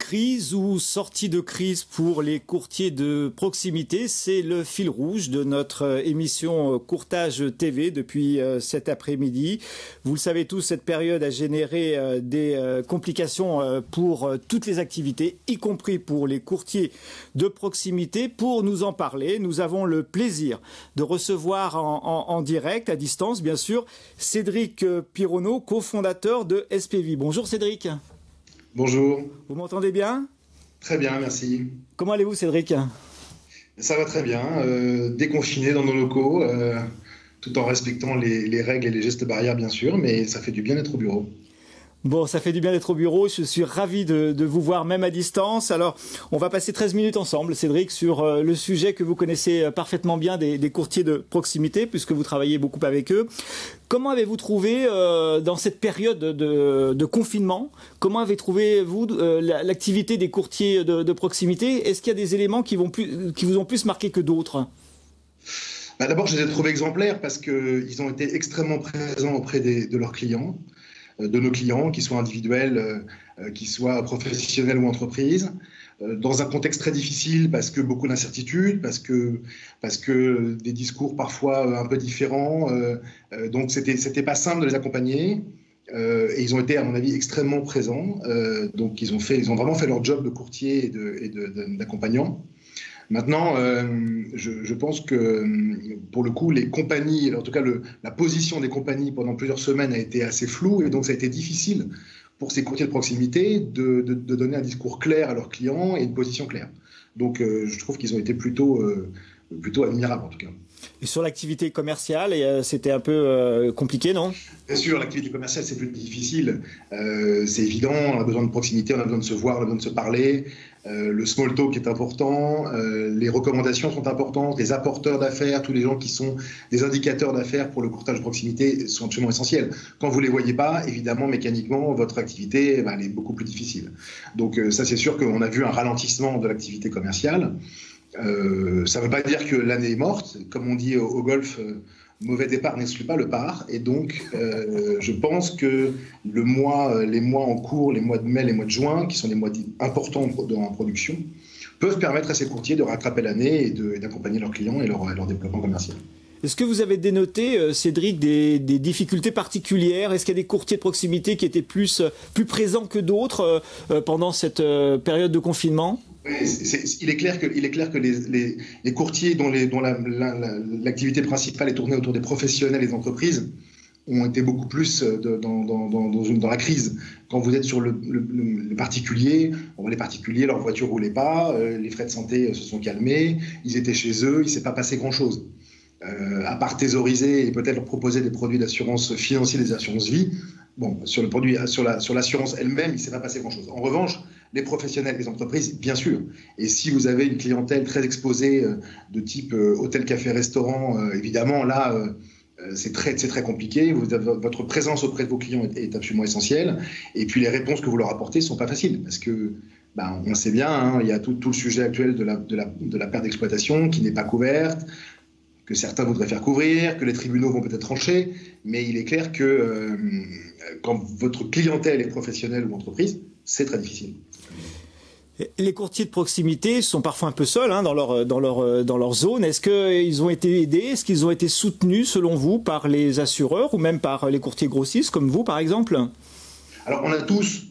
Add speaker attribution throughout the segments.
Speaker 1: Crise ou sortie de crise pour les courtiers de proximité, c'est le fil rouge de notre émission Courtage TV depuis cet après-midi. Vous le savez tous, cette période a généré des complications pour toutes les activités, y compris pour les courtiers de proximité. Pour nous en parler, nous avons le plaisir de recevoir en direct, à distance bien sûr, Cédric Pironneau, cofondateur de SPV. Bonjour Cédric.
Speaker 2: Bonjour.
Speaker 1: Vous m'entendez bien?
Speaker 2: Très bien, merci.
Speaker 1: Comment allez-vous Cédric?
Speaker 2: Ça va très bien, déconfiné dans nos locaux, tout en respectant les règles et les gestes barrières bien sûr, mais ça fait du bien d'être au bureau.
Speaker 1: Bon, ça fait du bien d'être au bureau. Je suis ravi de vous voir même à distance. Alors, on va passer 13 minutes ensemble, Cédric, sur le sujet que vous connaissez parfaitement bien des courtiers de proximité, puisque vous travaillez beaucoup avec eux. Comment avez-vous trouvé, dans cette période de confinement, comment avez-vous trouvé, vous, l'activité des courtiers de proximité? Est-ce qu'il y a des éléments qui vous ont plus marqué que d'autres?
Speaker 2: D'abord, je les ai trouvés exemplaires parce qu'ils ont été extrêmement présents auprès de leurs clients, de nos clients, qu'ils soient individuels, qu'ils soient professionnels ou entreprises, dans un contexte très difficile parce que beaucoup d'incertitudes, parce que des discours parfois un peu différents. Donc, c'était pas simple de les accompagner. Et ils ont été, à mon avis, extrêmement présents. Donc, ils ont vraiment fait leur job de courtier et d'accompagnant. Maintenant, je pense que pour le coup, les compagnies, en tout cas la position des compagnies pendant plusieurs semaines a été assez floue et donc ça a été difficile pour ces courtiers de proximité de donner un discours clair à leurs clients et une position claire. Donc je trouve qu'ils ont été plutôt admirables en tout cas.
Speaker 1: Et sur l'activité commerciale, c'était un peu compliqué, non?
Speaker 2: Bien sûr, l'activité commerciale, c'est plus difficile. C'est évident, on a besoin de proximité, on a besoin de se voir, on a besoin de se parler. Le small talk est important, les recommandations sont importantes, les apporteurs d'affaires, tous les gens qui sont des indicateurs d'affaires pour le courtage de proximité sont absolument essentiels. Quand vous ne les voyez pas, évidemment, mécaniquement, votre activité elle est beaucoup plus difficile. Donc ça, c'est sûr qu'on a vu un ralentissement de l'activité commerciale. Ça ne veut pas dire que l'année est morte. Comme on dit au golf, mauvais départ n'exclut pas le part. Et donc, je pense que les mois en cours, les mois de mai, les mois de juin, qui sont des mois importants en production, peuvent permettre à ces courtiers de rattraper l'année et d'accompagner leurs clients et leur développement commercial.
Speaker 1: Est-ce que vous avez dénoté, Cédric, des difficultés particulières? Est-ce qu'il y a des courtiers de proximité qui étaient plus présents que d'autres pendant cette période de confinement?
Speaker 2: Il est clair que les courtiers dont l'activité principale est tournée autour des professionnels et des entreprises ont été beaucoup plus dans la crise. Quand vous êtes sur le particulier, les particuliers, leur voiture ne roulait pas, les frais de santé se sont calmés, ils étaient chez eux, il ne s'est pas passé grand-chose. À part thésauriser et peut-être leur proposer des produits d'assurance financière, des assurances vie, bon, sur l'assurance elle-même, il ne s'est pas passé grand-chose. En revanche, les professionnels, les entreprises, bien sûr. Et si vous avez une clientèle très exposée de type hôtel, café, restaurant, évidemment, là, c'est très compliqué. Votre présence auprès de vos clients est absolument essentielle. Et puis, les réponses que vous leur apportez ne sont pas faciles parce que on sait bien, hein, il y a tout le sujet actuel de la perte d'exploitation qui n'est pas couverte, que certains voudraient faire couvrir, que les tribunaux vont peut-être trancher, mais il est clair que quand votre clientèle est professionnelle ou entreprise, c'est très difficile.
Speaker 1: Les courtiers de proximité sont parfois un peu seuls dans leur zone. Est-ce qu'ils ont été aidés? Est-ce qu'ils ont été soutenus, selon vous, par les assureurs ou même par les courtiers grossistes, comme vous, par exemple?
Speaker 2: Alors, on a tous,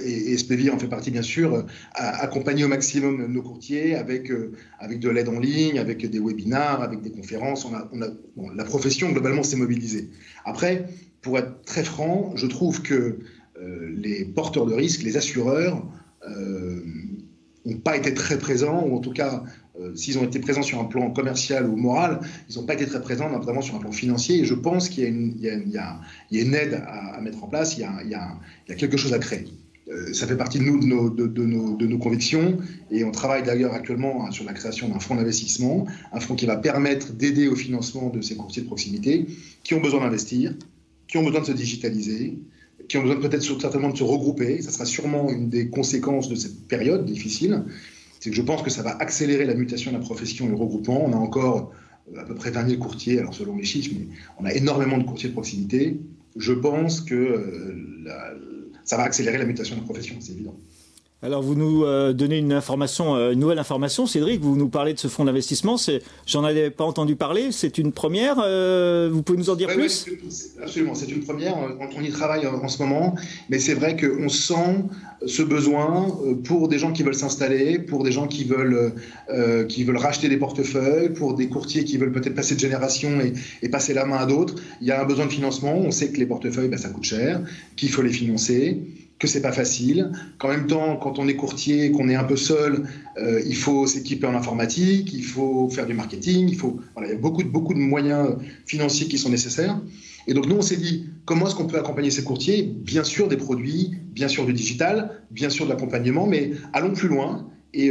Speaker 2: et SPV en fait partie bien sûr, accompagné au maximum nos courtiers avec de l'aide en ligne, avec des webinars, avec des conférences. La profession, globalement, s'est mobilisée. Après, pour être très franc, je trouve que les porteurs de risques, les assureurs, n'ont pas été très présents, ou en tout cas, s'ils ont été présents sur un plan commercial ou moral, ils n'ont pas été très présents, notamment sur un plan financier. Et je pense qu'il y a une aide à mettre en place, il y a quelque chose à créer. Ça fait partie de nos convictions, et on travaille d'ailleurs actuellement sur la création d'un fonds d'investissement, un fonds qui va permettre d'aider au financement de ces courtiers de proximité qui ont besoin d'investir, qui ont besoin de se digitaliser, qui ont besoin peut-être certainement de se regrouper. Ça sera sûrement une des conséquences de cette période difficile. C'est que je pense que ça va accélérer la mutation de la profession et le regroupement. On a encore à peu près 20 000 courtiers, alors selon les chiffres, mais on a énormément de courtiers de proximité. Je pense que ça va accélérer la mutation de la profession, c'est évident.
Speaker 1: Alors vous nous donnez une nouvelle information, Cédric, vous nous parlez de ce fonds d'investissement, j'en avais pas entendu parler, c'est une première, vous pouvez nous en dire plus?
Speaker 2: Oui, absolument, c'est une première, on y travaille en ce moment, mais c'est vrai qu'on sent ce besoin pour des gens qui veulent s'installer, pour des gens qui veulent racheter des portefeuilles, pour des courtiers qui veulent peut-être passer de génération et passer la main à d'autres. Il y a un besoin de financement, on sait que les portefeuilles, ça coûte cher, qu'il faut les financer, que c'est pas facile, qu'en même temps, quand on est courtier, qu'on est un peu seul, il faut s'équiper en informatique, il faut faire du marketing, il y a beaucoup de moyens financiers qui sont nécessaires. Et donc nous, on s'est dit, comment est-ce qu'on peut accompagner ces courtiers? Bien sûr des produits, bien sûr du digital, bien sûr de l'accompagnement, mais allons plus loin et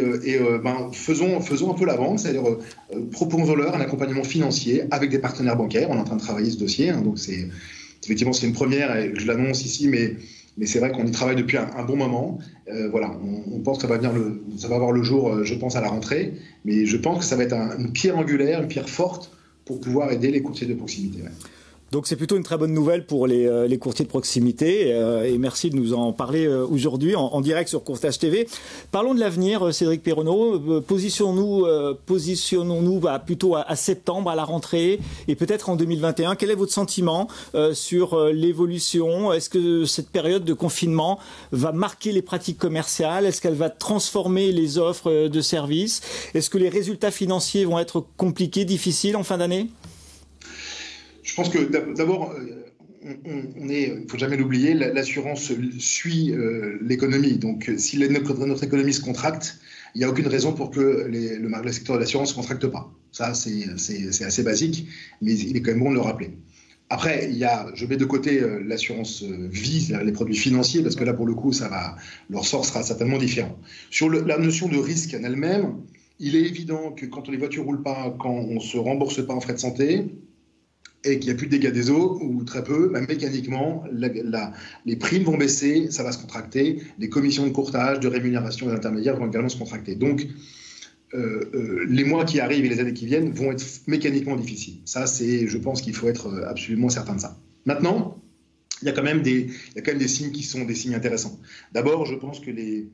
Speaker 2: faisons un peu la vente, c'est-à-dire proposons-leur un accompagnement financier avec des partenaires bancaires. On est en train de travailler ce dossier, hein, donc effectivement c'est une première et je l'annonce ici, mais c'est vrai qu'on y travaille depuis un bon moment. On pense que ça va avoir le jour, je pense, à la rentrée. Mais je pense que ça va être une pierre angulaire, une pierre forte pour pouvoir aider les courtiers de proximité. Ouais.
Speaker 1: Donc c'est plutôt une très bonne nouvelle pour les courtiers de proximité et merci de nous en parler aujourd'hui en direct sur Courtage TV. Parlons de l'avenir, Cédric Perronneau. Positionnons-nous plutôt à septembre, à la rentrée et peut-être en 2021. Quel est votre sentiment sur l'évolution? Est-ce que cette période de confinement va marquer les pratiques commerciales? Est-ce qu'elle va transformer les offres de services? Est-ce que les résultats financiers vont être compliqués, difficiles en fin d'année?
Speaker 2: Je pense que d'abord, il ne faut jamais l'oublier, l'assurance suit l'économie. Donc, si notre économie se contracte, il n'y a aucune raison pour que le secteur de l'assurance ne se contracte pas. Ça, c'est assez basique, mais il est quand même bon de le rappeler. Après, je mets de côté l'assurance vie, c'est-à-dire les produits financiers, parce que là, pour le coup, leur sort sera certainement différent. Sur la notion de risque en elle-même, il est évident que quand les voitures ne roulent pas, quand on ne se rembourse pas en frais de santé, et qu'il n'y a plus de dégâts des eaux, ou très peu, mécaniquement, les primes vont baisser, ça va se contracter, les commissions de courtage, de rémunération des intermédiaires vont également se contracter. Donc, les mois qui arrivent et les années qui viennent vont être mécaniquement difficiles. Ça, je pense qu'il faut être absolument certain de ça. Maintenant, il y a quand même des signes qui sont des signes intéressants. D'abord, je pense que les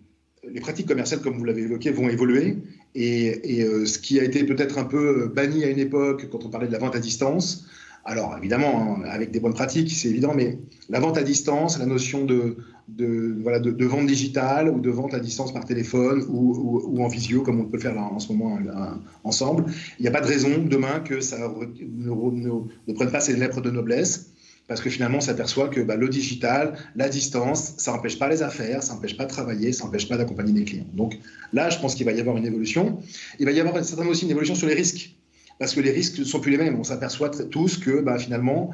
Speaker 2: pratiques commerciales, comme vous l'avez évoqué, vont évoluer. Et ce qui a été peut-être un peu banni à une époque, quand on parlait de la vente à distance, alors évidemment, hein, avec des bonnes pratiques, c'est évident, mais la vente à distance, la notion de vente digitale ou de vente à distance par téléphone ou en visio, comme on peut faire là, en ce moment ensemble, il n'y a pas de raison demain que ça ne prenne pas ses lettres de noblesse. Parce que finalement, on s'aperçoit que le digital, la distance, ça n'empêche pas les affaires, ça n'empêche pas de travailler, ça n'empêche pas d'accompagner des clients. Donc là, je pense qu'il va y avoir une évolution. Il va y avoir certainement aussi une évolution sur les risques. Parce que les risques ne sont plus les mêmes. On s'aperçoit tous que finalement,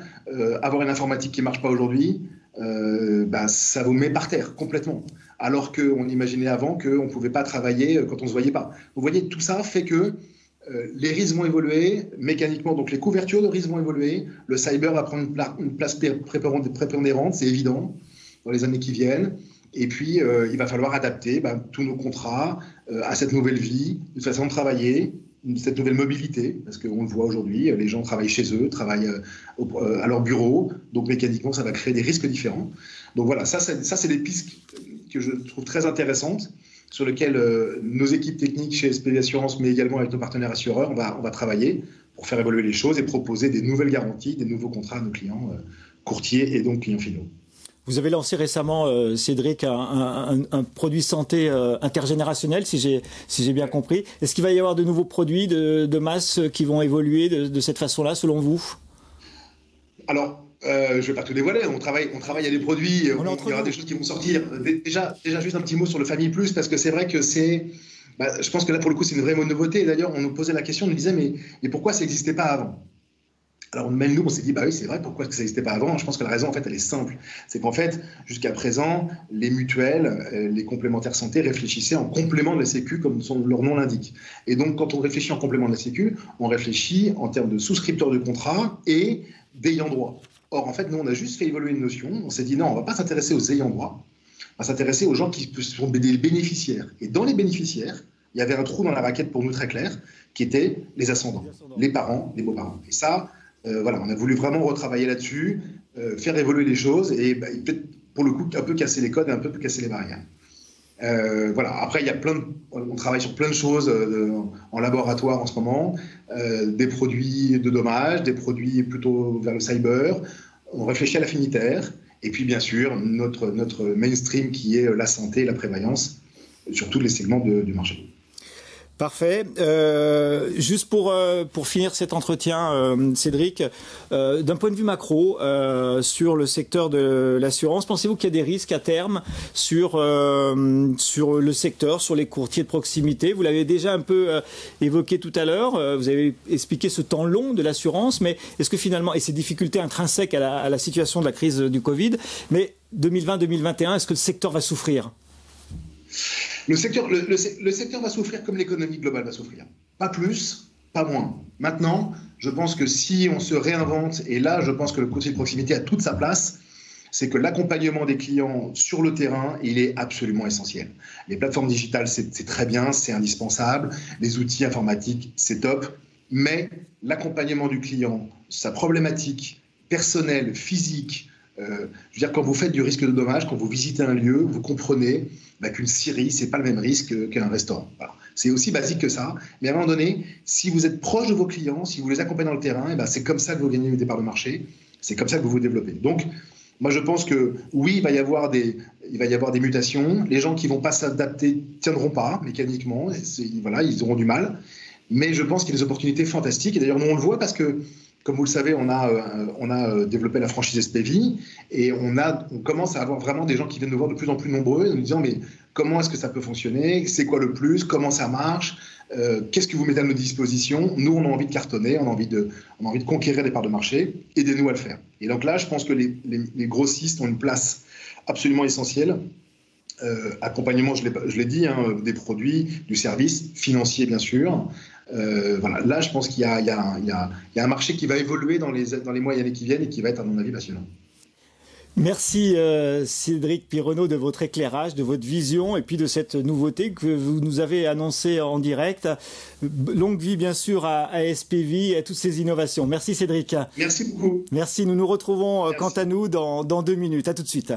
Speaker 2: avoir une informatique qui ne marche pas aujourd'hui, ça vous met par terre complètement. Alors qu'on imaginait avant qu'on ne pouvait pas travailler quand on ne se voyait pas. Vous voyez, tout ça fait que les risques vont évoluer mécaniquement, donc les couvertures de risques vont évoluer. Le cyber va prendre une place prépondérante, c'est évident, dans les années qui viennent. Et puis, il va falloir adapter tous nos contrats à cette nouvelle vie, de façon de travailler, cette nouvelle mobilité, parce qu'on le voit aujourd'hui, les gens travaillent chez eux, travaillent à leur bureau, donc mécaniquement, ça va créer des risques différents. Donc voilà, ça c'est des pistes que je trouve très intéressantes, sur lesquelles nos équipes techniques chez SPV Assurance, mais également avec nos partenaires assureurs, on va travailler pour faire évoluer les choses et proposer des nouvelles garanties, des nouveaux contrats à nos clients courtiers et donc clients finaux.
Speaker 1: Vous avez lancé récemment, Cédric, un produit santé intergénérationnel, si j'ai bien compris. Est-ce qu'il va y avoir de nouveaux produits de masse qui vont évoluer de cette façon-là, selon vous?
Speaker 2: Alors, je ne vais pas tout dévoiler. On travaille à des produits. Il y aura des choses qui vont sortir. Déjà, juste un petit mot sur le Famille Plus, parce que c'est vrai que je pense que là, pour le coup, c'est une vraie nouveauté. D'ailleurs, on nous posait la question, on nous disait, mais pourquoi ça n'existait pas avant? Alors même nous, on s'est dit, oui, c'est vrai, pourquoi ça n'existait pas avant? Je pense que la raison, en fait, elle est simple. C'est qu'en fait, jusqu'à présent, les mutuelles, les complémentaires santé réfléchissaient en complément de la Sécu, comme leur nom l'indique. Et donc, quand on réfléchit en complément de la Sécu, on réfléchit en termes de souscripteurs de contrat et d'ayants droit. Or, en fait, nous, on a juste fait évoluer une notion. On s'est dit, non, on ne va pas s'intéresser aux ayants droit, on va s'intéresser aux gens qui sont des bénéficiaires. Et dans les bénéficiaires, il y avait un trou dans la raquette pour nous très clair, qui était les ascendants, les parents, les beaux-parents. Et ça, on a voulu vraiment retravailler là-dessus, faire évoluer les choses et peut-être, pour le coup, un peu casser les codes et un peu casser les barrières. Voilà. Après, on travaille sur plein de choses en laboratoire en ce moment, des produits de dommages, des produits plutôt vers le cyber. On réfléchit à l'affinitaire. Et puis, bien sûr, notre mainstream qui est la santé et la prévoyance sur tous les segments du marché.
Speaker 1: Parfait. Juste pour finir cet entretien, Cédric, d'un point de vue macro, sur le secteur de l'assurance, pensez-vous qu'il y a des risques à terme sur le secteur, sur les courtiers de proximité? Vous l'avez déjà un peu évoqué tout à l'heure, vous avez expliqué ce temps long de l'assurance, mais est-ce que finalement, et ces difficultés intrinsèques à la situation de la crise du Covid, mais 2020-2021, est-ce que le secteur va souffrir?
Speaker 2: Le secteur va souffrir comme l'économie globale va souffrir. Pas plus, pas moins. Maintenant, je pense que si on se réinvente, et là, je pense que le courtier de proximité a toute sa place, c'est que l'accompagnement des clients sur le terrain, il est absolument essentiel. Les plateformes digitales, c'est très bien, c'est indispensable. Les outils informatiques, c'est top. Mais l'accompagnement du client, sa problématique personnelle, physique, je veux dire, quand vous faites du risque de dommage, quand vous visitez un lieu, vous comprenez qu'une scierie, c'est pas le même risque qu'un restaurant. Voilà. C'est aussi basique que ça. Mais à un moment donné, si vous êtes proche de vos clients, si vous les accompagnez dans le terrain, c'est comme ça que vous gagnez des parts de marché. C'est comme ça que vous vous développez. Donc, moi, je pense que oui, il va y avoir des mutations. Les gens qui vont pas s'adapter tiendront pas mécaniquement. Voilà, ils auront du mal. Mais je pense qu'il y a des opportunités fantastiques. Et d'ailleurs, nous, on le voit parce que, comme vous le savez, on a développé la franchise SPV et on commence à avoir vraiment des gens qui viennent nous voir de plus en plus nombreux en nous disant mais comment est-ce que ça peut fonctionner? C'est quoi le plus? Comment ça marche? Qu'est-ce que vous mettez à nos dispositions? Nous, on a envie de cartonner, on a envie de conquérir des parts de marché. Aidez-nous à le faire. Et donc là, je pense que les grossistes ont une place absolument essentielle. Accompagnement, je l'ai dit, des produits, du service, financier bien sûr. Voilà. Là, je pense qu'il y a un marché qui va évoluer dans les mois et années qui viennent et qui va être, à mon avis, passionnant.
Speaker 1: Merci Cédric Pironneau de votre éclairage, de votre vision et puis de cette nouveauté que vous nous avez annoncée en direct. Longue vie bien sûr à SPV et à toutes ces innovations. Merci Cédric.
Speaker 2: Merci beaucoup.
Speaker 1: Merci, nous nous retrouvons quant à nous dans 2 minutes. À tout de suite.